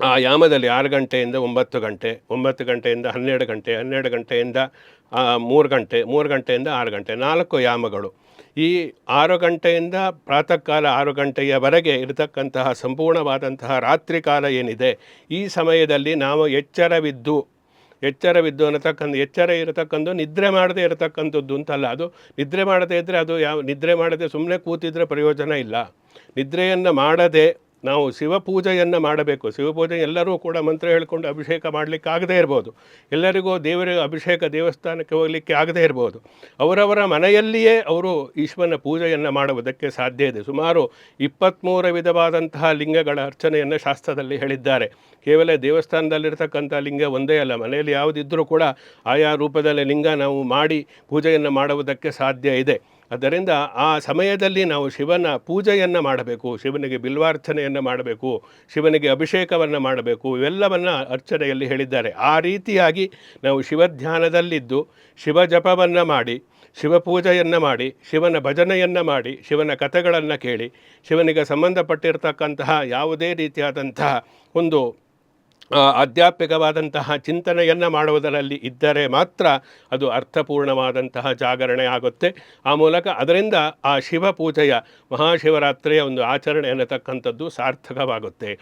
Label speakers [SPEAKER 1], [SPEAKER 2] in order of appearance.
[SPEAKER 1] ಆ ಯಾಮದಲ್ಲಿ 6 ಗಂಟೆಯಿಂದ 9 ಗಂಟೆ, 9 ಗಂಟೆಯಿಂದ 12 ಗಂಟೆ, 12 ಗಂಟೆಯಿಂದ 3 ಗಂಟೆ, 3 ಗಂಟೆಯಿಂದ 6 ಗಂಟೆ, 4 ಯಾಮಗಳು. ಈ 6 ಗಂಟೆಯಿಂದ ಪ್ರಾತಃ ಕಾಲ 6 ಗಂಟೆಯವರೆಗೆ ಇರತಕ್ಕಂತಹ ಸಂಪೂರ್ಣವಾದಂತಹ ರಾತ್ರಿ ಕಾಲ ಏನಿದೆ, ಈ ಸಮಯದಲ್ಲಿ ನಾವು ಎಚ್ಚರವಿದ್ದು ಅನ್ನತಕ್ಕಂಥ ಎಚ್ಚರ ಇರತಕ್ಕಂಥ ನಿದ್ರೆ ಮಾಡದೇ ಇರತಕ್ಕಂಥದ್ದು ಅಂತಲ್ಲ. ಅದು ನಿದ್ರೆ ಮಾಡದೇ ಇದ್ದರೆ ಅದು ನಿದ್ರೆ ಮಾಡದೆ ಸುಮ್ಮನೆ ಕೂತಿದ್ರೆ ಪ್ರಯೋಜನ ಇಲ್ಲ. ನಿದ್ರೆಯನ್ನು ಮಾಡದೆ ನಾವು ಶಿವಪೂಜೆಯನ್ನು ಮಾಡಬೇಕು. ಶಿವಪೂಜೆ ಎಲ್ಲರೂ ಕೂಡ ಮಂತ್ರ ಹೇಳ್ಕೊಂಡು ಅಭಿಷೇಕ ಮಾಡಲಿಕ್ಕೆ ಆಗದೇ ಇರ್ಬೋದು, ಎಲ್ಲರಿಗೂ ದೇವರ ಅಭಿಷೇಕ ದೇವಸ್ಥಾನಕ್ಕೆ ಹೋಗಲಿಕ್ಕೆ ಆಗದೇ ಇರ್ಬೋದು. ಅವರವರ ಮನೆಯಲ್ಲಿಯೇ ಅವರು ಈಶ್ವರನ ಪೂಜೆಯನ್ನು ಮಾಡುವುದಕ್ಕೆ ಸಾಧ್ಯ ಇದೆ. ಸುಮಾರು 23 ವಿಧವಾದಂತಹ ಲಿಂಗಗಳ ಅರ್ಚನೆಯನ್ನು ಶಾಸ್ತ್ರದಲ್ಲಿ ಹೇಳಿದ್ದಾರೆ. ಕೇವಲ ದೇವಸ್ಥಾನದಲ್ಲಿರ್ತಕ್ಕಂಥ ಲಿಂಗ ಒಂದೇ ಅಲ್ಲ, ಮನೆಯಲ್ಲಿ ಯಾವುದಿದ್ದರೂ ಕೂಡ ಆಯಾ ರೂಪದಲ್ಲಿ ಲಿಂಗ ನಾವು ಮಾಡಿ ಪೂಜೆಯನ್ನು ಮಾಡುವುದಕ್ಕೆ ಸಾಧ್ಯ ಇದೆ. ಆದ್ದರಿಂದ ಆ ಸಮಯದಲ್ಲಿ ನಾವು ಶಿವನ ಪೂಜೆಯನ್ನು ಮಾಡಬೇಕು, ಶಿವನಿಗೆ ಬಿಲ್ವಾರ್ಚನೆಯನ್ನು ಮಾಡಬೇಕು, ಶಿವನಿಗೆ ಅಭಿಷೇಕವನ್ನು ಮಾಡಬೇಕು, ಇವೆಲ್ಲವನ್ನು ಅರ್ಚನೆಯಲ್ಲಿ ಹೇಳಿದ್ದಾರೆ. ಆ ರೀತಿಯಾಗಿ ನಾವು ಶಿವಧ್ಯಾನದಲ್ಲಿದ್ದು ಶಿವ ಜಪವನ್ನು ಮಾಡಿ, ಶಿವಪೂಜೆಯನ್ನು ಮಾಡಿ, ಶಿವನ ಭಜನೆಯನ್ನು ಮಾಡಿ, ಶಿವನ ಕಥೆಗಳನ್ನು ಕೇಳಿ, ಶಿವನಿಗೆ ಸಂಬಂಧಪಟ್ಟಿರ್ತಕ್ಕಂತಹ ಯಾವುದೇ ರೀತಿಯಾದಂತಹ ಒಂದು ಆಧ್ಯಾತ್ಮಿಕವಾದಂತಹ ಚಿಂತನೆಯನ್ನು ಮಾಡುವುದರಲ್ಲಿ ಇದ್ದರೆ ಮಾತ್ರ ಅದು ಅರ್ಥಪೂರ್ಣವಾದಂತಹ ಜಾಗರಣೆ ಆಗುತ್ತೆ. ಆ ಮೂಲಕ ಅದರಿಂದ ಆ ಶಿವ ಪೂಜೆಯ ಮಹಾಶಿವರಾತ್ರಿಯ ಒಂದು ಆಚರಣೆ ಅನ್ನತಕ್ಕಂಥದ್ದು ಸಾರ್ಥಕವಾಗುತ್ತೆ.